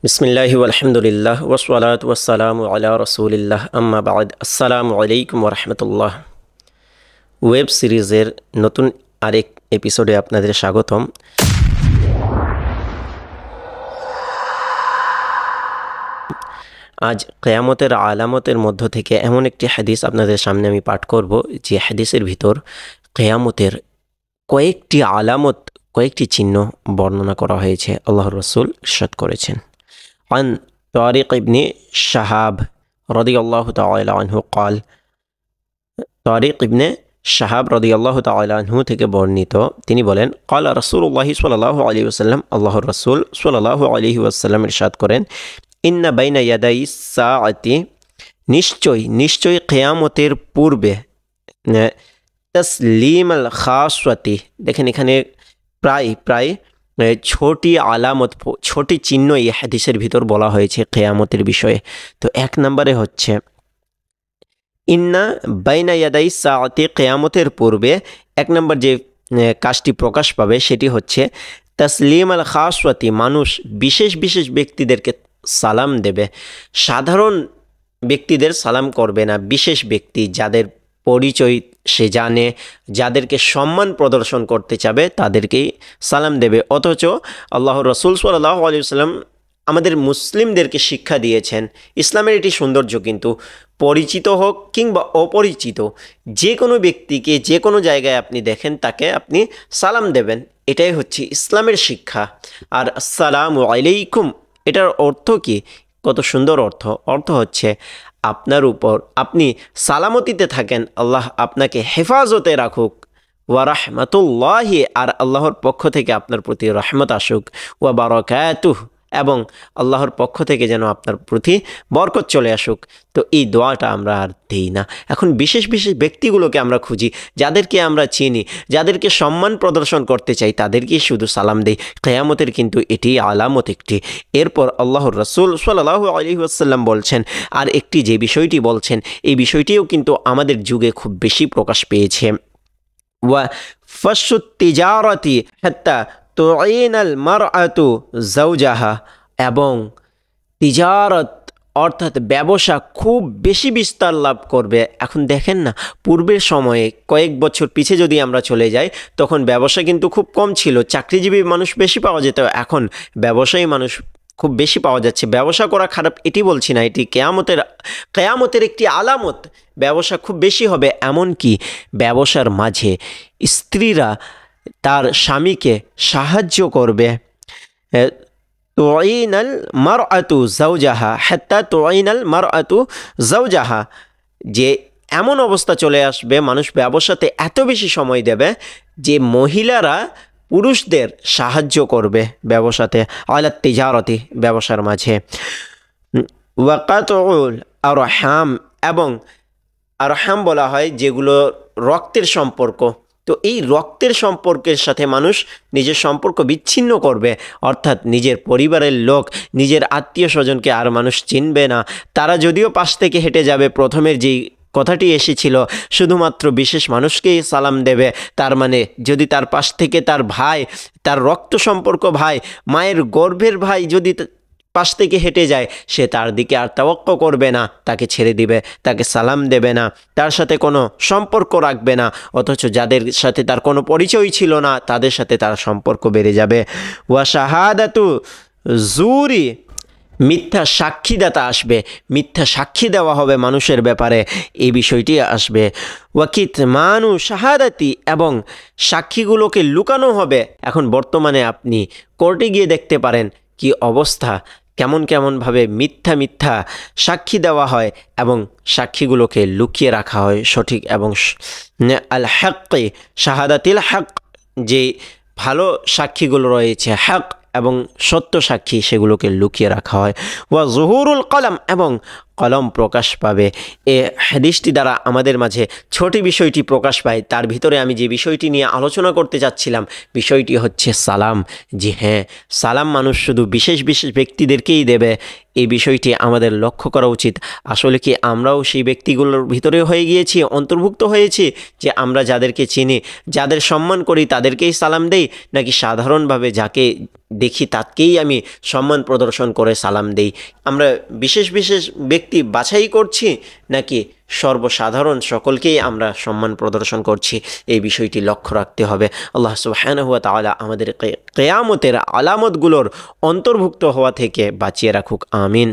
বিসমিল্লাহি আলহামদুলিল্লাহ ওয়াসসালাতু ওয়াসসালামু আলা রাসূলিল্লাহ আম্মা বা'দ। আসসালামু আলাইকুম ওয়া রাহমাতুল্লাহ। ওয়েব সিরিজের নতুন আরেক এপিসোডে আপনাদের স্বাগতম। আজ কিয়ামতের আলামতের মধ্য থেকে এমন একটি হাদিস আপনাদের সামনে আমি পাঠ করব, যে হাদিসের ভিতর কিয়ামতের কয়েকটি আলামত, কয়েকটি চিহ্ন বর্ণনা করা হয়েছে। আল্লাহর রাসূল ইরশাদ করেছেন, عن طارق بن شهاب رضي الله تعالى عنه قال, طارق بن شهاب رضي الله تعالى عنه থেকে বর্ণিত, তিনি বলেন, قال رسول الله صلى الله عليه وسلم, আল্লাহর রাসূল সাল্লাল্লাহু আলাইহি ওয়াসাল্লাম ইরশাদ করেন, إن بين يدي الساعة, নিশ্চয়ই কিয়ামতের পূর্বে, তসলিম আল খাসওয়াতি, দেখেন এখানে প্রায় ছোটি আলামত, ছোটি চিহ্ন এই হাদিসের ভিতর বলা হয়েছে কিয়ামতের বিষয়ে। তো এক নম্বরে হচ্ছে ইন্না বাইনা ইয়াদাই সাআতি, কিয়ামতের পূর্বে এক নম্বর যে কাজটি প্রকাশ পাবে সেটি হচ্ছে তসলিম আল খাসওয়াতি, মানুষ বিশেষ বিশেষ ব্যক্তিদেরকে সালাম দেবে। সাধারণ ব্যক্তিদের সালাম করবে না, বিশেষ ব্যক্তি যাদের পরিচয় সে জানে, যাদেরকে সম্মান প্রদর্শন করতে চাবে তাদেরকেই সালাম দেবে। অথচ আল্লাহর রাসূল সাল্লাল্লাহু আলাইহি ওয়াসাল্লাম আমাদের মুসলিমদেরকে শিক্ষা দিয়েছেন, ইসলামের এটি সৌন্দর্য, কিন্তু পরিচিত হোক কিংবা অপরিচিত যে কোনো ব্যক্তিকে যে কোনো জায়গায় আপনি দেখেন তাকে আপনি সালাম দেবেন, এটাই হচ্ছে ইসলামের শিক্ষা। আর আসসালামু আলাইকুম, এটার অর্থ কি? কত সুন্দর অর্থ হচ্ছে আপনার উপর আপনি সালামতিতে থাকেন, আল্লাহ আপনাকে হেফাজতে রাখুক, ওয়া রাহমাতুল্লাহি, আর আল্লাহর পক্ষ থেকে আপনার প্রতি রহমত আসুক, ওয়া বারাকাতুহু, এবং আল্লাহর পক্ষ থেকে যেন আপনার প্রতি বরকত চলে আসুক। তো এই দোয়াটা আমরা আর দিই না। এখন বিশেষ বিশেষ ব্যক্তিগুলোকে আমরা খুঁজি, যাদেরকে আমরা চিনি, যাদেরকে সম্মান প্রদর্শন করতে চাই, তাদেরকেই শুধু সালাম দেই। কিয়ামতের কিন্তু এটি আলামত একটি। এরপর আল্লাহর রাসূল সাল্লাল্লাহু আলাইহি ওয়াসাল্লাম বলছেন, আর একটি যে বিষয়টি বলছেন, এই বিষয়টিও কিন্তু আমাদের যুগে খুব বেশি প্রকাশ পেয়েছে। ওয়া ফাশুত তিজারাতি হাত্তা তুঈনাল মারআতু যাওজাহা, এবং তিজারত অর্থাৎ ব্যবসা খুব বেশি বিস্তার লাভ করবে। এখন দেখেন না, পূর্বের সময়ে কয়েক বছর পিছে যদি আমরা চলে যাই, তখন ব্যবসা কিন্তু খুব কম ছিল, চাকরিজীবী মানুষ বেশি পাওয়া যেত। এখন ব্যবসায়ী মানুষ খুব বেশি পাওয়া যাচ্ছে। ব্যবসা করা খারাপ এটি বলছি না, এটি কিয়ামতের একটি আলামত। ব্যবসা খুব বেশি হবে, এমনকি ব্যবসার মাঝে স্ত্রীরা তার স্বামীকে সাহায্য করবে। তুঈনাল মারআতু যাওজাহা হাত্তা তুঈনাল মারআতু যাওজাহা, যে এমন অবস্থা চলে আসবে, মানুষ ব্যবসাতে এত বেশি সময় দেবে যে মহিলারা পুরুষদের সাহায্য করবে ব্যবসাতে, আলা তিজারতি, ব্যবসার মাঝে। ওয়াকাতুল আরহাম, এবং আরহাম বলা হয় যেগুলো রক্তের সম্পর্ক। তো এই রক্তের সম্পর্কের সাথে মানুষ নিজের সম্পর্ক বিচ্ছিন্ন করবে, অর্থাৎ নিজের পরিবারের লোক, নিজের আত্মীয় স্বজনকে আর মানুষ চিনবে না। তারা যদিও পাশ থেকে হেঁটে যাবে, প্রথমের যেই কথাটি এসেছিল শুধুমাত্র বিশেষ মানুষকেই সালাম দেবে, তার মানে যদি তার পাশ থেকে তার ভাই, তার রক্ত সম্পর্ক ভাই, মায়ের গর্ভের ভাই যদি পাশ থেকে হেঁটে যায়, সে তার দিকে আর তাওয়াক্কুল করবে না, তাকে ছেড়ে দিবে, তাকে সালাম দেবে না, তার সাথে কোনো সম্পর্ক রাখবে না। অথচ যাদের সাথে তার কোনো পরিচয় ছিল না, তাদের সাথে তার সম্পর্ক বেড়ে যাবে। ওয়া শাহাদাতু জুরি, মিথ্যা সাক্ষীদাতা আসবে, মিথ্যা সাক্ষী দেওয়া হবে মানুষের ব্যাপারে, এই বিষয়টি আসবে। ওয়াকিত মানু শাহাদাতি, এবং সাক্ষীগুলোকে লুকানো হবে। এখন বর্তমানে আপনি কোর্টে গিয়ে দেখতে পারেন কি অবস্থা, কেমনভাবে মিথ্যা সাক্ষী দেওয়া হয় এবং সাক্ষীগুলোকে লুকিয়ে রাখা হয় সঠিক এবং আল হক, শাহাদাতিল হক, যে ভালো সাক্ষীগুলো রয়েছে হক এবং সত্য সাক্ষী, সেগুলোকে লুকিয়ে রাখা হয়। ওয়া জুহুরুল কলম, এবং কলম প্রকাশ পাবে। এ হাদিসটি দ্বারা আমাদের মাঝে ছোটি বিষয়টি প্রকাশ পায়। তার ভিতরে আমি যে বিষয়টি নিয়ে আলোচনা করতে যাচ্ছিলাম, বিষয়টি হচ্ছে সালাম। জি হ্যাঁ, সালাম মানুষ শুধু বিশেষ বিশেষ ব্যক্তিদেরকেই দেবে, এই বিষয়টি আমাদের লক্ষ্য করা উচিত। আসলে কি আমরাও সেই ব্যক্তিগুলোর ভিতরে হয়ে গিয়েছি, অন্তর্ভুক্ত হয়েছি, যে আমরা যাদেরকে চিনি, যাদের সম্মান করি তাদেরকেই সালাম দেই, নাকি সাধারণভাবে দেখি তাকেই আমি সম্মান প্রদর্শন করে সালাম দেই। আমরা বিশেষ বিশেষ ব্যক্তি বাছাই করছি নাকি সর্বসাধারণ সকলকেই আমরা সম্মান প্রদর্শন করছি, এই বিষয়টি লক্ষ্য রাখতে হবে। আল্লাহ সুবহানাহু ওয়া তাআলা আমাদের কিয়ামতের আলামতগুলোর অন্তর্ভুক্ত হওয়া থেকে বাঁচিয়ে রাখুক। আমিন।